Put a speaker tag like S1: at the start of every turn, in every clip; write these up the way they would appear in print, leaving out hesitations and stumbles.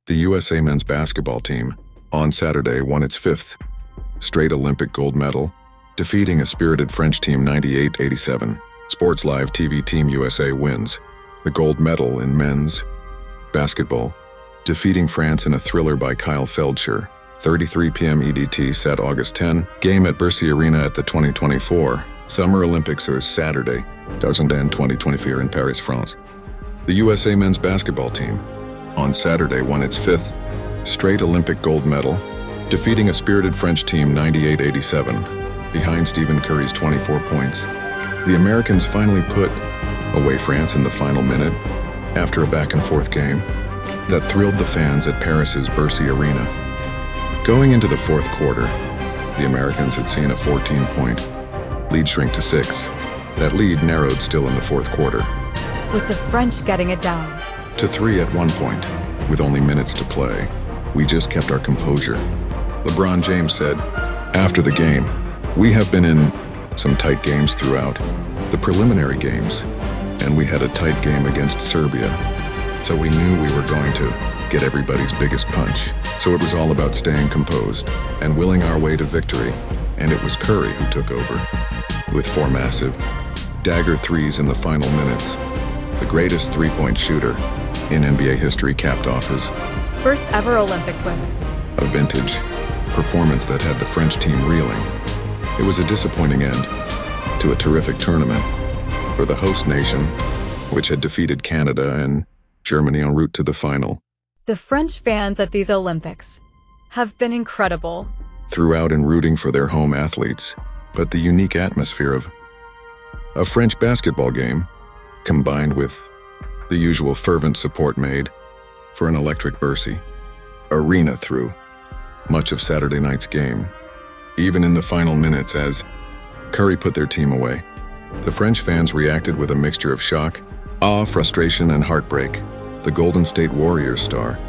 S1: The USA men's basketball team, on Saturday, won its fifth straight Olympic gold medal, defeating a spirited French team 98-87. Sports Live TV Team USA wins the gold medal in men's basketball, defeating France in a thriller by Kyle Feldscher. 33 p.m. EDT set August 10, game at Bercy Arena at the 2024 Summer Olympics or Saturday, 2024 in Paris, France. The USA men's basketball team, on Saturday, won its fifth straight Olympic gold medal, defeating a spirited French team 98-87, behind Stephen Curry's 24 points. The Americans finally put away France in the final minute after a back-and-forth game that thrilled the fans at Paris's Bercy Arena. Going into the fourth quarter, the Americans had seen a 14-point lead shrink to 6. That lead narrowed still in the fourth quarter,
S2: with the French getting it down
S1: to 3 at one point, with only minutes to play. We just kept our composure. LeBron James said, after the game, "We have been in some tight games throughout the preliminary games, and we had a tight game against Serbia, so we knew we were going to get everybody's biggest punch. So it was all about staying composed and willing our way to victory, and it was Curry who took over, with 4 massive dagger threes in the final minutes. The greatest three-point shooter in NBA history capped off his
S2: first ever Olympics win.
S1: A vintage performance that had the French team reeling. It was a disappointing end to a terrific tournament for the host nation, which had defeated Canada and Germany en route to the final.
S2: The French fans at these Olympics have been incredible
S1: throughout and rooting for their home athletes, but the unique atmosphere of a French basketball game, combined with the usual fervent support made for an electric Bercy Arena through much of Saturday night's game, even in the final minutes as Curry put their team away. The French fans reacted with a mixture of shock, awe, frustration, and heartbreak. The Golden State Warriors star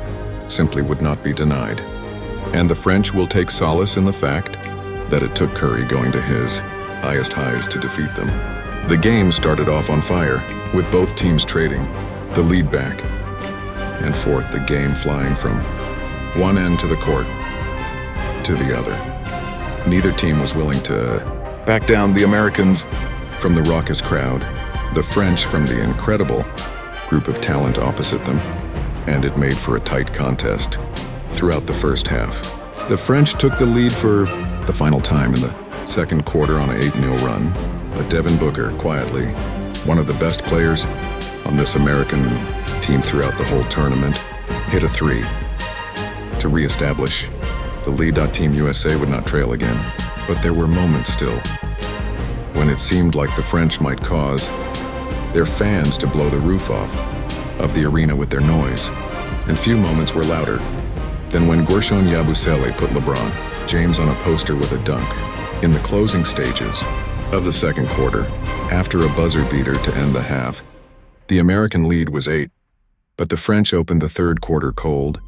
S1: simply would not be denied, and the French will take solace in the fact that it took Curry going to his highest highs to defeat them. The game started off on fire, with both teams trading the lead back and forth, the game flying from one end to the court to the other. Neither team was willing to back down. The Americans from the raucous crowd, the French from the incredible group of talent opposite them, and it made for a tight contest throughout the first half. The French took the lead for the final time in the second quarter on an 8-0 run, but Devin Booker, quietly one of the best players on this American team throughout the whole tournament, hit a 3 to reestablish the lead. Team USA would not trail again, but there were moments still when it seemed like the French might cause their fans to blow the roof off of the arena with their noise, and few moments were louder than when Guerschon Yabusele put LeBron James on a poster with a dunk in the closing stages of the second quarter. After a buzzer beater to end the half, the American lead was 8, but the French opened the third quarter cold,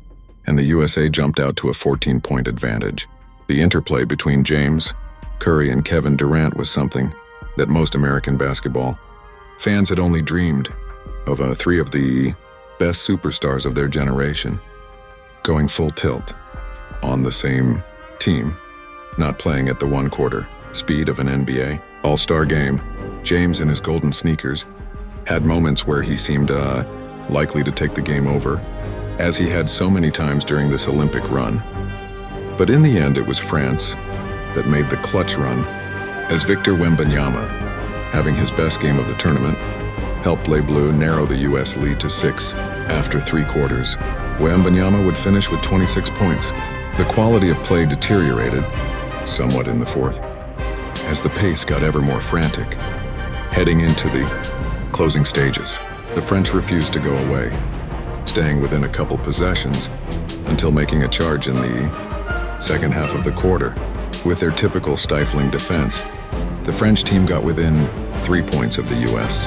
S1: and the USA jumped out to a 14-point advantage. The interplay between James, Curry, and Kevin Durant was something that most American basketball fans had only dreamed of. 3 of the best superstars of their generation going full tilt on the same team, not playing at the one-quarter speed of an NBA All-Star game. James, in his golden sneakers, had moments where he seemed likely to take the game over, as he had so many times during this Olympic run. But in the end, it was France that made the clutch run, as Victor Wembanyama, having his best game of the tournament, helped Les Bleus narrow the U.S. lead to 6 after 3 quarters. Wembanyama would finish with 26 points. The quality of play deteriorated somewhat in the fourth, as the pace got ever more frantic. Heading into the closing stages, the French refused to go away, staying within a couple possessions until making a charge in the second half of the quarter. With their typical stifling defense, the French team got within 3 points of the U.S.